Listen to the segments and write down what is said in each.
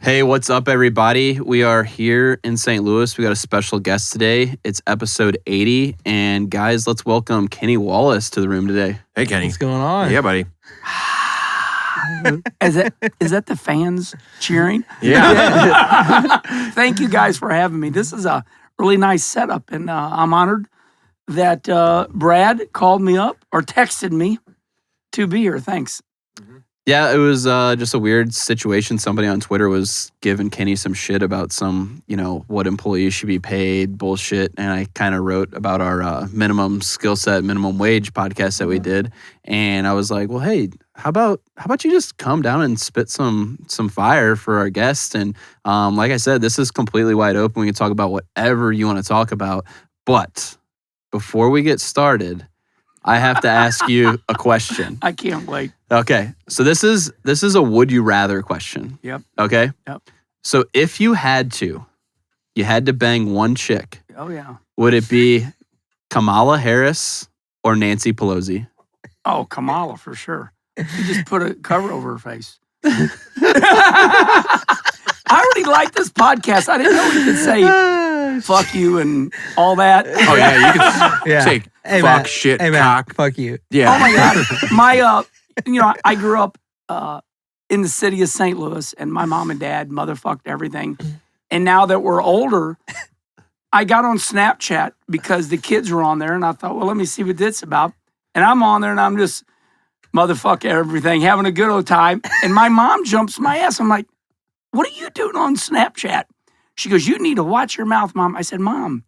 Hey, what's up, everybody? We are here in St. Louis. We got a special guest today. It's episode 80. And guys, let's welcome Kenny Wallace to the room today. Hey, Kenny. What's going on? Yeah, buddy. Is that the fans cheering? Yeah. Thank you guys for having me. This is a really nice setup, and I'm honored that Brad called me up or texted me to be here. Thanks. Yeah, it was just a weird situation. Somebody on Twitter was giving Kenny some shit about some, what employees should be paid bullshit. And I kind of wrote about our minimum skill set, minimum wage podcast that we did. And I was like, well, hey, how about you just come down and spit some fire for our guest? And like I said, this is completely wide open. We can talk about whatever you want to talk about. But before we get started, I have to ask you a question. I can't wait. Okay, so this is a would you rather question. Yep. Okay? Yep. So if you had to bang one chick, Oh, yeah. would it be Kamala Harris or Nancy Pelosi? Oh, Kamala, for sure. You just put a cover over her face. I already like this podcast. I didn't know we could say fuck you and all that. Oh, yeah. You can say Hey, fuck, Matt. shit, Hey, Matt. cock. Fuck you. Yeah. Oh, my God. I grew up in the city of St. Louis, and my mom and dad motherfucked everything. And now that we're older, I got on Snapchat because the kids were on there, and I thought, well, let me see what this is about. And I'm on there, and I'm just motherfucking everything, having a good old time. And my mom jumps my ass. I'm like, what are you doing on Snapchat? She goes, you need to watch your mouth, Mom. I said, Mom,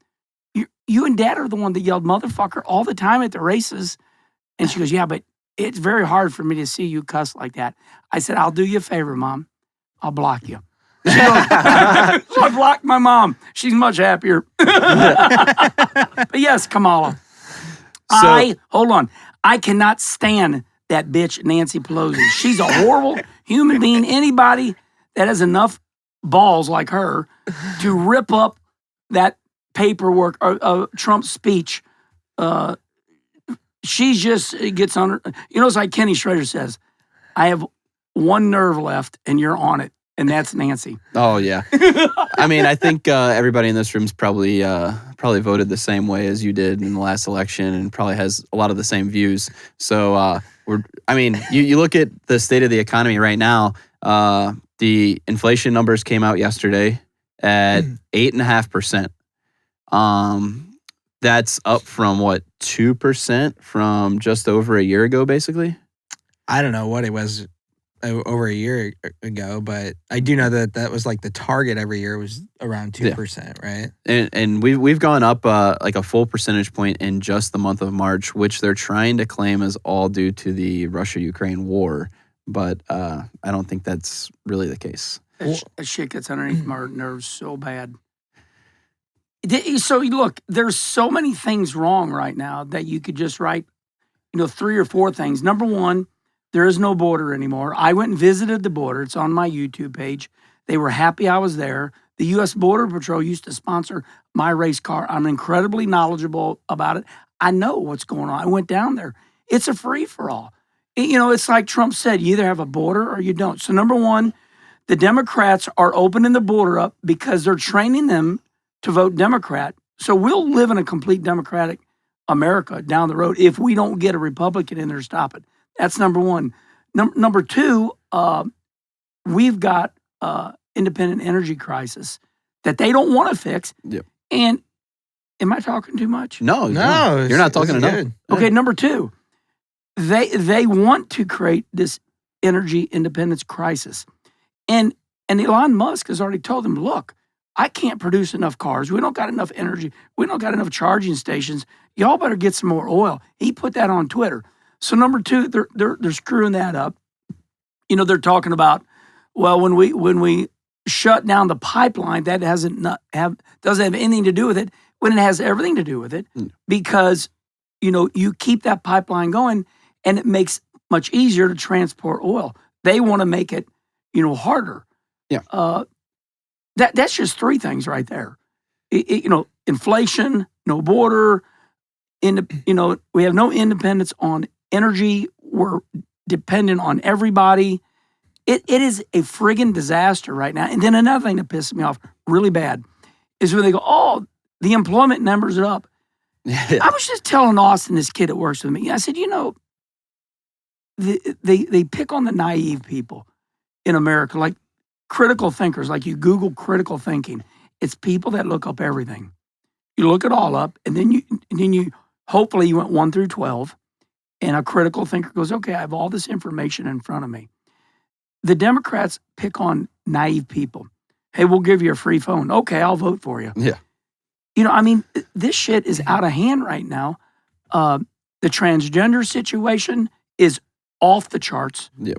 you and Dad are the one that yelled motherfucker all the time at the races. And she goes, yeah, but it's very hard for me to see you cuss like that. I said, I'll do you a favor, Mom. I'll block you. She goes, so I blocked my mom. She's much happier. But yes, Kamala. Hold on. I cannot stand that bitch, Nancy Pelosi. She's a horrible human being. Anybody that has enough balls like her to rip up that paperwork or Trump's speech, she just gets on her. It's like Kenny Schrader says, I have one nerve left and you're on it. And that's Nancy. Oh, yeah. I mean, I think everybody in this room's probably voted the same way as you did in the last election and probably has a lot of the same views. So, you look at the state of the economy right now, the inflation numbers came out yesterday at 8.5%. That's up from 2% from just over a year ago, basically? I don't know what it was over a year ago, but I do know that was like the target every year was around 2%, right? And we've gone up like a full percentage point in just the month of March, which they're trying to claim is all due to the Russia-Ukraine war. But I don't think that's really the case. That shit gets underneath my nerves so bad. So look, there's so many things wrong right now that you could just write, 3 or 4 things. Number one, there is no border anymore. I went and visited the border. It's on my YouTube page. They were happy I was there. The U.S. Border Patrol used to sponsor my race car. I'm incredibly knowledgeable about it. I know what's going on. I went down there. It's a free-for-all. It's like Trump said, you either have a border or you don't. So number one, the Democrats are opening the border up because they're training them to vote Democrat. So we'll live in a complete Democratic America down the road if we don't get a Republican in there to stop it. That's number one. Number two, we've got independent energy crisis that they don't want to fix. Yep. And am I talking too much? No, you're not talking enough. Good. Okay, number two, they want to create this energy independence crisis. And Elon Musk has already told them, look, I can't produce enough cars. We don't got enough energy. We don't got enough charging stations. Y'all better get some more oil. He put that on Twitter. So number two, they're screwing that up. They're talking about, well, when we shut down the pipeline, that doesn't have anything to do with it. When it has everything to do with it, because you keep that pipeline going, and it makes much easier to transport oil. They want to make it, harder. Yeah. That's just 3 things right there. Inflation, no border. We have no independence on energy. We're dependent on everybody. It is a friggin' disaster right now. And then another thing that pisses me off really bad is when they go, oh, the employment numbers are up. Yeah. I was just telling Austin, this kid that works with me, I said, they pick on the naive people in America, like critical thinkers, like you Google critical thinking. It's people that look up everything. You look it all up, and then you hopefully you went 1 through 12, and a critical thinker goes, okay, I have all this information in front of me. The Democrats pick on naive people. Hey, we'll give you a free phone. Okay, I'll vote for you. Yeah. This shit is out of hand right now. The transgender situation is off the charts. Yep.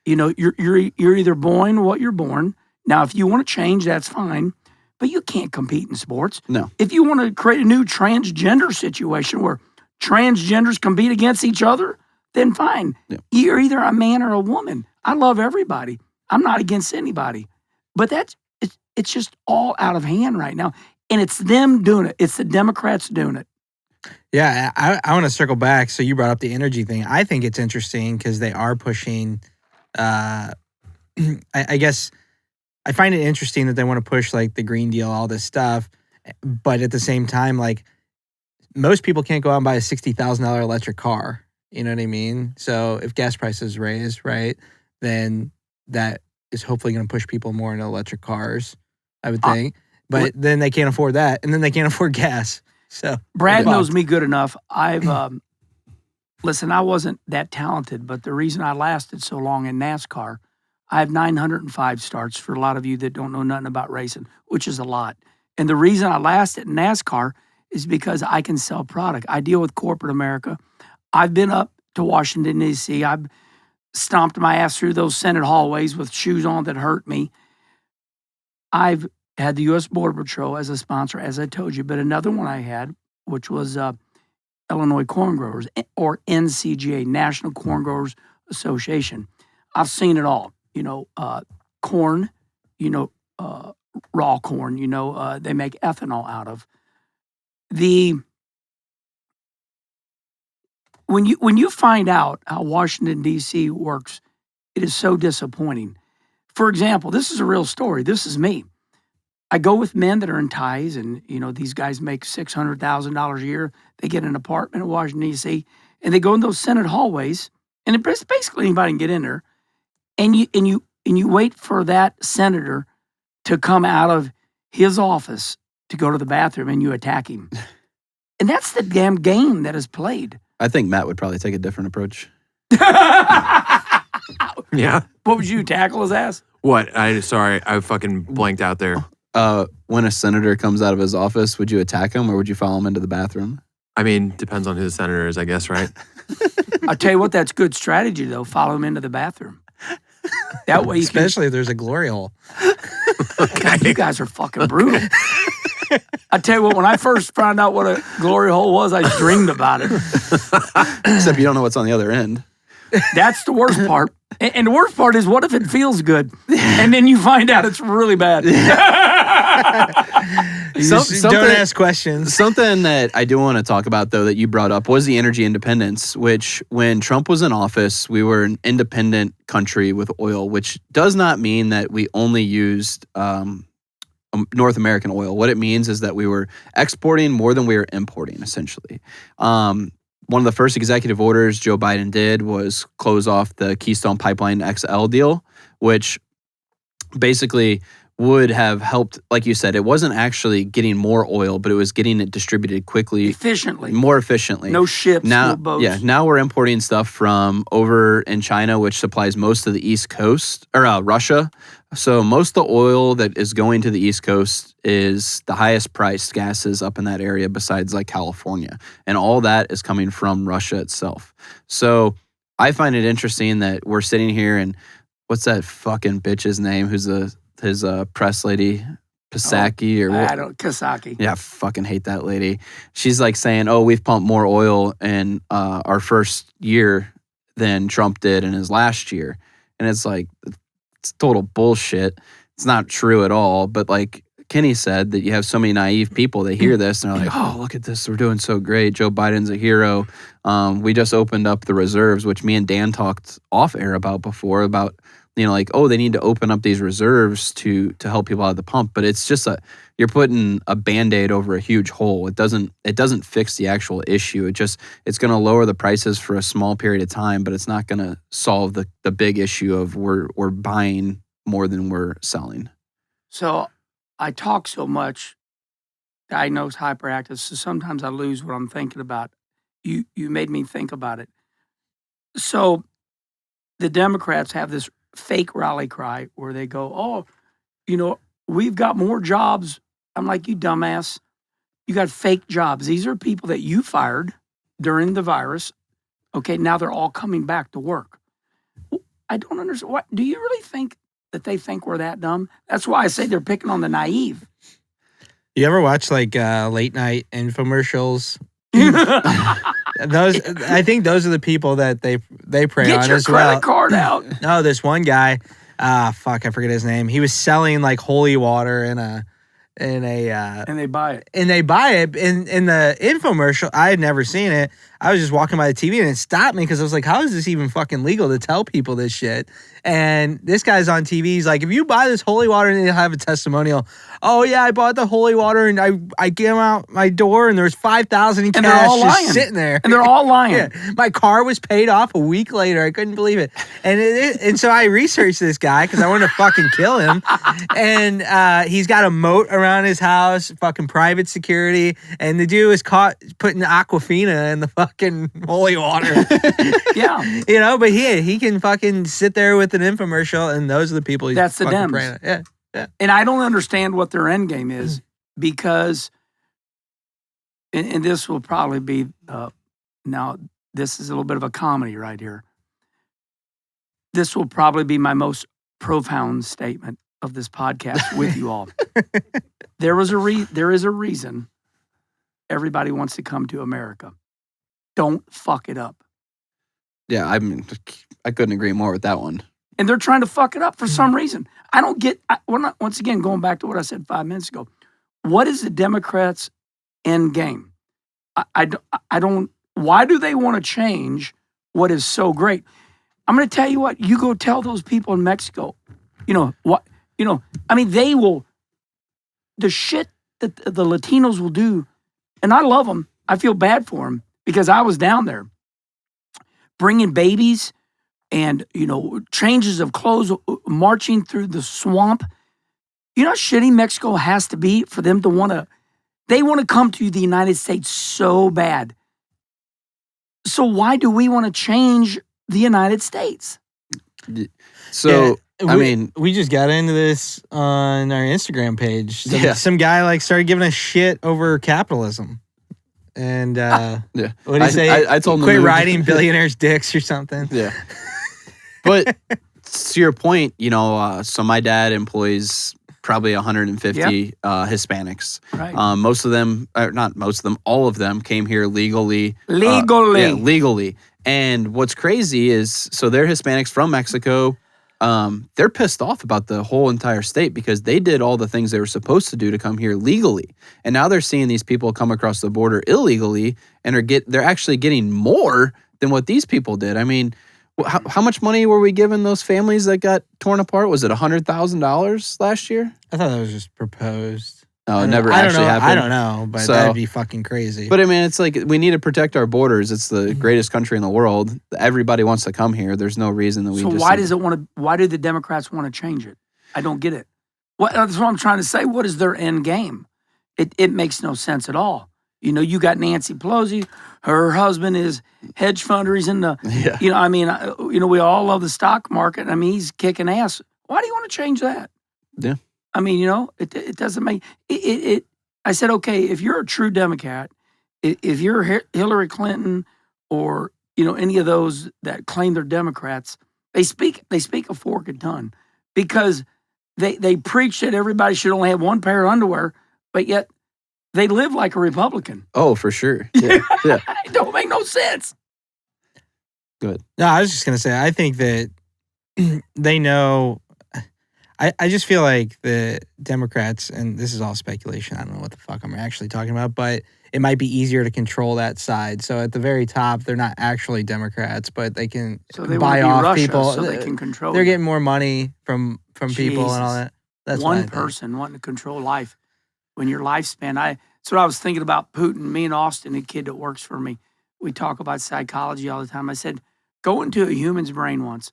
You're either born what you're born. Now, if you want to change, that's fine, but you can't compete in sports. No. If you want to create a new transgender situation where transgenders compete against each other, then fine. Yep. You're either a man or a woman. I love everybody. I'm not against anybody, but it's just all out of hand right now, and it's them doing it. It's the Democrats doing it. Yeah, I want to circle back. So you brought up the energy thing. I think it's interesting because they are pushing. I guess I find it interesting that they want to push like the Green Deal, all this stuff, but at the same time, like most people can't go out and buy a $60,000 electric car. You know what I mean? So if gas prices raise, right, then that is hopefully going to push people more into electric cars, I would think. But then they can't afford that, and then they can't afford gas. So Brad knows me good enough. Listen, I wasn't that talented, but the reason I lasted so long in NASCAR, I have 905 starts for a lot of you that don't know nothing about racing, which is a lot. And the reason I lasted in NASCAR is because I can sell product. I deal with corporate America. I've been up to Washington, D.C. I've stomped my ass through those Senate hallways with shoes on that hurt me. I've had the U.S. Border Patrol as a sponsor, as I told you, but another one I had, which was Illinois Corn Growers, or NCGA, National Corn Growers Association. I've seen it all. Corn, raw corn, they make ethanol out of. When you find out how Washington, D.C. works, it is so disappointing. For example, this is a real story. This is me. I go with men that are in ties, and these guys make $600,000 a year. They get an apartment in Washington, D.C., and they go in those Senate hallways, and it's basically anybody can get in there, and you wait for that senator to come out of his office to go to the bathroom, and you attack him. And that's the damn game that is played. I think Matt would probably take a different approach. Yeah. What would you tackle his ass? What? Sorry, I fucking blanked out there. When a senator comes out of his office, would you attack him or would you follow him into the bathroom? I mean, depends on who the senator is, I guess, right? I'll tell you what, that's good strategy, though. Follow him into the bathroom. That way you especially if there's a glory hole. God, you guys are fucking brutal. I tell you what, when I first found out what a glory hole was, I dreamed about it. Except you don't know what's on the other end. That's the worst part. And the worst part is, what if it feels good? And then you find out it's really bad. Don't ask questions. Something that I do want to talk about, though, that you brought up was the energy independence, which when Trump was in office, we were an independent country with oil, which does not mean that we only used North American oil. What it means is that we were exporting more than we were importing, essentially. One of the first executive orders Joe Biden did was close off the Keystone Pipeline XL deal, which basically would have helped, like you said, it wasn't actually getting more oil, but it was getting it distributed quickly. More efficiently. No ships, now, no boats. Yeah, now we're importing stuff from over in China, which supplies most of the East Coast, or Russia. So most of the oil that is going to the East Coast is the highest priced gases up in that area besides like California. And all that is coming from Russia itself. So I find it interesting that we're sitting here and what's that fucking bitch's name who's his press lady, Psaki or what? Kasaki. Yeah, I fucking hate that lady. She's like saying, oh, we've pumped more oil in our first year than Trump did in his last year. And it's like, it's total bullshit. It's not true at all. But like, Kenny said, that you have so many naive people. They hear this and they're like, "Oh, look at this! We're doing so great. Joe Biden's a hero." We just opened up the reserves, which me and Dan talked off air about before. About like, oh, they need to open up these reserves to help people out of the pump. But it's just you're putting a Band-Aid over a huge hole. It doesn't fix the actual issue. It's going to lower the prices for a small period of time, but it's not going to solve the big issue of we're buying more than we're selling. So I talk so much, diagnosed hyperactive, so sometimes I lose what I'm thinking about. You made me think about it. So the Democrats have this fake rally cry where they go, "Oh, we've got more jobs." I'm like, "You dumbass. You got fake jobs. These are people that you fired during the virus. Okay, now they're all coming back to work." I don't understand. What do you really think that they think we're that dumb? That's why I say they're picking on the naive. You ever watch like late night infomercials? I think those are the people that they prey Get on your as well. credit card out. No, this one guy, I forget his name. He was selling like holy water in a And they buy it. and they buy it in the infomercial. I had never seen it. I was just walking by the TV and it stopped me because I was like, how is this even fucking legal to tell people this shit? And this guy's on TV. He's like, if you buy this holy water, and he'll have a testimonial. Oh yeah, I bought the holy water and I came out my door and there's 5,000 in And they're cash all just lying. sitting there. And they're all lying. Yeah, my car was paid off a week later. I couldn't believe it. And so I researched this guy because I wanted to fucking kill him. And he's got a moat around his house, fucking private security. And the dude was caught putting Aquafina in the fucking holy water. Yeah. But he can fucking sit there with an infomercial, and those are the people he's That's the fucking Dems. preying on. Yeah. And I don't understand what their end game is because, and this will probably be, now this is a little bit of a comedy right here. This will probably be my most profound statement of this podcast with you all. There is a reason everybody wants to come to America. Don't fuck it up. Yeah, I couldn't agree more with that one. And they're trying to fuck it up for some reason. I don't get, once again, going back to what I said 5 minutes ago, what is the Democrats' end game? I don't, why do they want to change what is so great? I'm going to tell you what, you go tell those people in Mexico, they will, the shit that the Latinos will do, and I love them. I feel bad for them because I was down there bringing babies and, changes of clothes, marching through the swamp. You know how shitty Mexico has to be for them to they want to come to the United States so bad. So why do we want to change the United States? So, we just got into this on our Instagram page. Yeah. Some guy started giving us shit over capitalism. And yeah. what did he say? I told him quit to move. riding billionaires' dicks or something. Yeah. But to your point, so my dad employs probably 150 Hispanics. Right. Most of them, not most of them, all of them came here legally. Legally. Legally. And what's crazy is, so they're Hispanics from Mexico. They're pissed off about the whole entire state because they did all the things they were supposed to do to come here legally. And now they're seeing these people come across the border illegally and they're actually getting more than what these people did. I mean, how much money were we giving those families that got torn apart? Was it $100,000 last year? I thought that was just proposed. No, it never actually happened. I don't know, but that'd be fucking crazy. But I mean, it's like we need to protect our borders. It's the greatest country in the world. Everybody wants to come here. There's no reason that we So why do the Democrats want to change it? I don't get it. That's what I'm trying to say. What is their end game? It makes no sense at all. You got Nancy Pelosi. Her husband is hedge funder. He's in the, Yeah. we all love the stock market. I mean, he's kicking ass. Why do you want to change that? Yeah. I mean, it doesn't make it. I said, okay, if you're a true Democrat, if you're Hillary Clinton or any of those that claim they're Democrats, they speak a forked tongue because they preach that everybody should only have one pair of underwear, but yet they live like a Republican. Oh, for sure. Yeah. Yeah. It don't make no sense. Good. No, I was just gonna say, I think that they know. I just feel like the Democrats, and this is all speculation, I don't know what the fuck I'm actually talking about, but it might be easier to control that side. So at the very top, they're not actually Democrats, but they can So they buy want to be off Russia people. so they can control. They're you. getting more money from people and all Jesus. that. That's what I One think. person wanting to control life. When your lifespan, that's what I was thinking about Putin. Me and Austin, a kid that works for me, we talk about psychology all the time. I said, go into a human's brain once.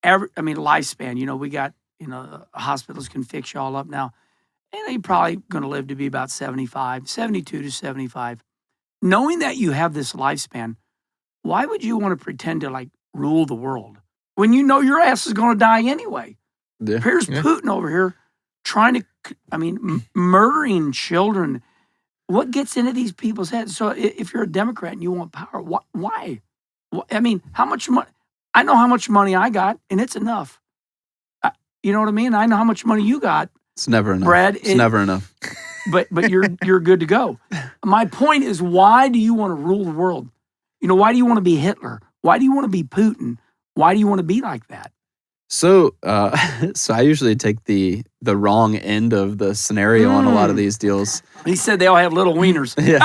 Lifespan. We got, hospitals can fix you all up now. And you're probably going to live to be about 75, 72 to 75. Knowing that you have this lifespan, why would you want to pretend to like rule the world when you know your ass is going to die anyway? Yeah. Here's Putin over here trying to, murdering children. What gets into these people's heads? So if you're a Democrat and you want power, why? How much money? I know how much money I got, and it's enough. You know what I mean? I know how much money you got. It's never enough. Brad, it's never enough. But you're good to go. My point is, why do you want to rule the world? Why do you want to be Hitler? Why do you want to be Putin? Why do you want to be like that? So I usually take the wrong end of the scenario on a lot of these deals. He said they all have little wieners. Yeah.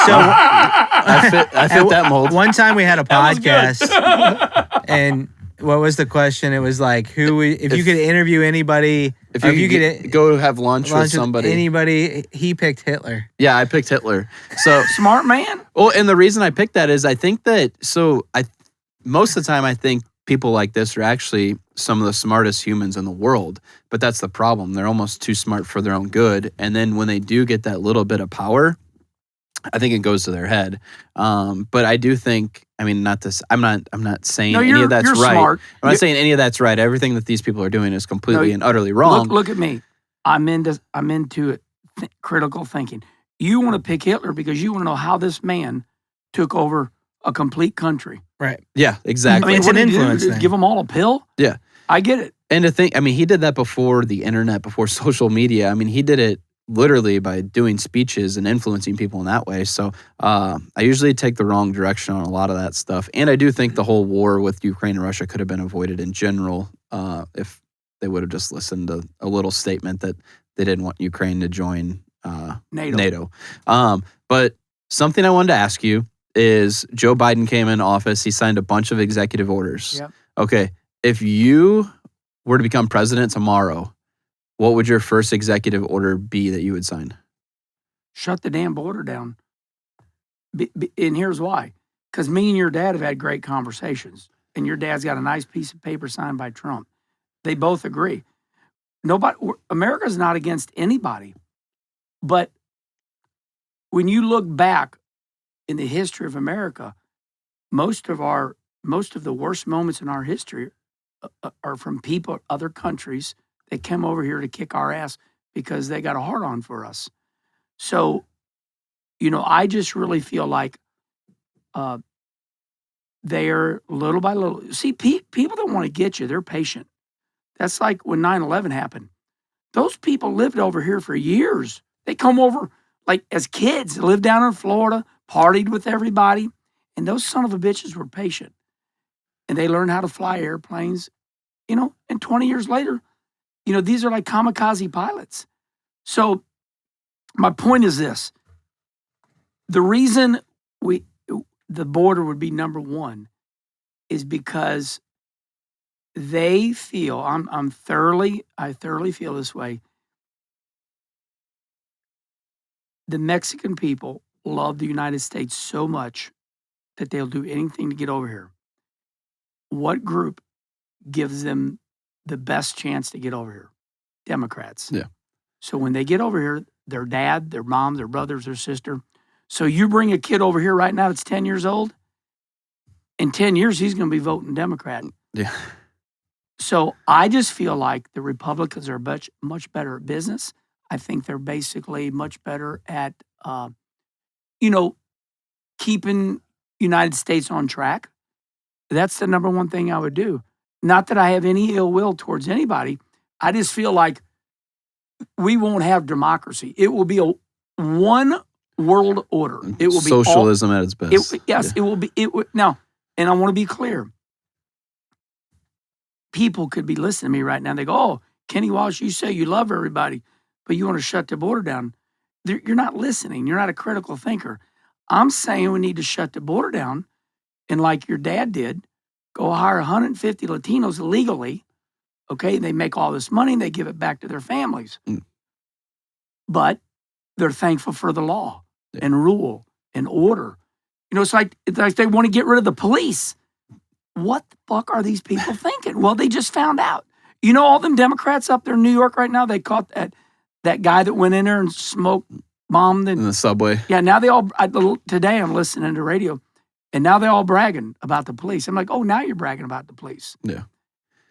So I fit that mold. one time we had a That was good. podcast, and what was the question? It was like, if you could interview anybody, If or you could go have lunch with somebody. anybody, he picked Hitler. Yeah, I picked Hitler. So Smart man. well, and the reason I picked that is I think that most of the time I think people like this are actually some of the smartest humans in the world, but that's the problem. They're almost too smart for their own good, and then when they do get that little bit of power, I think it goes to their head. But I do think, I'm not saying any of that's you're right. Smart. I'm not saying any of that's right. Everything that these people are doing is completely and utterly wrong. Look at me. I'm into critical thinking. You want to pick Hitler because you want to know how this man took over a complete country. Right. Yeah, exactly. It's what an did he do? influence thing. Give them all a pill? Yeah. I get it. And to think, he did that before the internet, before social media. He did it literally by doing speeches and influencing people in that way. So I usually take the wrong direction on a lot of that stuff. And I do think the whole war with Ukraine and Russia could have been avoided in general if they would have just listened to a little statement that they didn't want Ukraine to join NATO. But something I wanted to ask you is Joe Biden came in office. He signed a bunch of executive orders. Yep. Okay. If you were to become president tomorrow, what would your first executive order be that you would sign? Shut the damn border down. And here's why. Because me and your dad have had great conversations, and your dad's got a nice piece of paper signed by Trump. They both agree. America's not against anybody. But when you look back in the history of America, most of the worst moments in our history are from people, other countries that came over here to kick our ass because they got a hard on for us. So, I just really feel like they're little by little. See, people that want to get you, they're patient. That's like when 9/11 happened. Those people lived over here for years. They come over like as kids, lived down in Florida, partied with everybody, and those son of a bitches were patient. And they learned how to fly airplanes, and 20 years later, these are like kamikaze pilots. So my point is this. The reason the border would be number one is because they feel, I thoroughly feel this way. The Mexican people love the United States so much that they'll do anything to get over here. What group gives them the best chance to get over here? Democrats. Yeah. So when they get over here, their dad, their mom, their brothers, their sister. So you bring a kid over here right now that's 10 years old. In 10 years, he's going to be voting Democrat. Yeah. So I just feel like the Republicans are much better at business. I think they're basically much better at, keeping United States on track. That's the number one thing I would do. Not that I have any ill will towards anybody. I just feel like we won't have democracy. It will be a one world order. It will be socialism at its best. It will be. Now, and I want to be clear. People could be listening to me right now. They go, "Oh, Kenny Wallace, you say you love everybody, but you want to shut the border down. You're not listening. You're not a critical thinker. I'm saying we need to shut the border down, and like your dad did, go hire 150 Latinos illegally. Okay, they make all this money and they give it back to their families. But they're thankful for the law and rule and order. You know, it's like they want to get rid of the police. What the fuck are these people thinking? Well, they just found out. You know, all them Democrats up there in New York right now, they caught that guy that went in there and smoked, bombed. In the subway. Yeah, now they all, today I'm listening to radio, and now they're all bragging about the police. I'm like, oh, now you're bragging about the police. Yeah.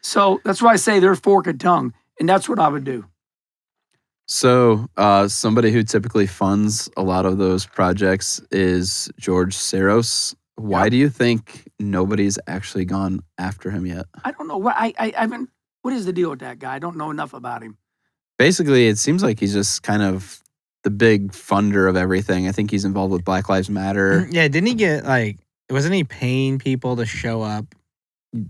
So that's why I say they're fork of tongue, and that's what I would do. So somebody who typically funds a lot of those projects is George Soros. Why do you think nobody's actually gone after him yet? I don't know. I haven't. What is the deal with that guy? I don't know enough about him. Basically, it seems like he's just kind of the big funder of everything. I think he's involved with Black Lives Matter. Yeah, didn't he get wasn't he paying people to show up?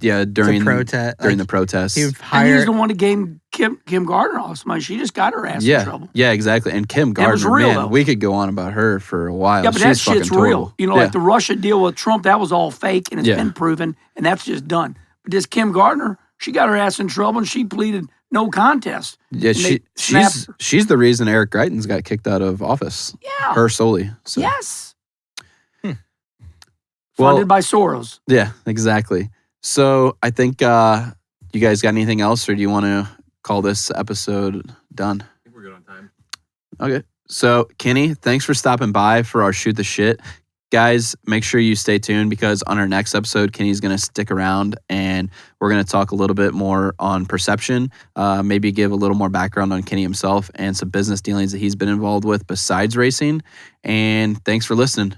Yeah, during protest, the protests. He would And hire. he's the one that gave Kim Gardner all this money. She just got her ass in trouble. Yeah, exactly. And Kim It was Gardner, real, man, though. we could go on about her for a while. Yeah, but She's that shit's fucking real. total. You know, Yeah. like the Russia deal with Trump, that was all fake and it's Yeah. been proven, and that's just done. But this Kim Gardner, she got her ass in trouble and she pleaded no contest. Yeah, And they snapped her. she's the reason Eric Greitens got kicked out of office. Yeah. Her solely. So. Yes. Well- Funded by Soros. Yeah, exactly. So I think you guys got anything else, or do you want to call this episode done? I think we're good on time. Okay. So Kenny, thanks for stopping by for our Shoot the Shit. Guys, make sure you stay tuned because on our next episode, Kenny's going to stick around and we're going to talk a little bit more on perception, maybe give a little more background on Kenny himself and some business dealings that he's been involved with besides racing. And thanks for listening.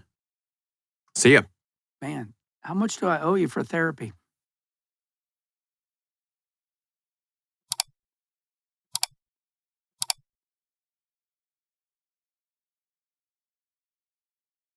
See ya. Man, how much do I owe you for therapy?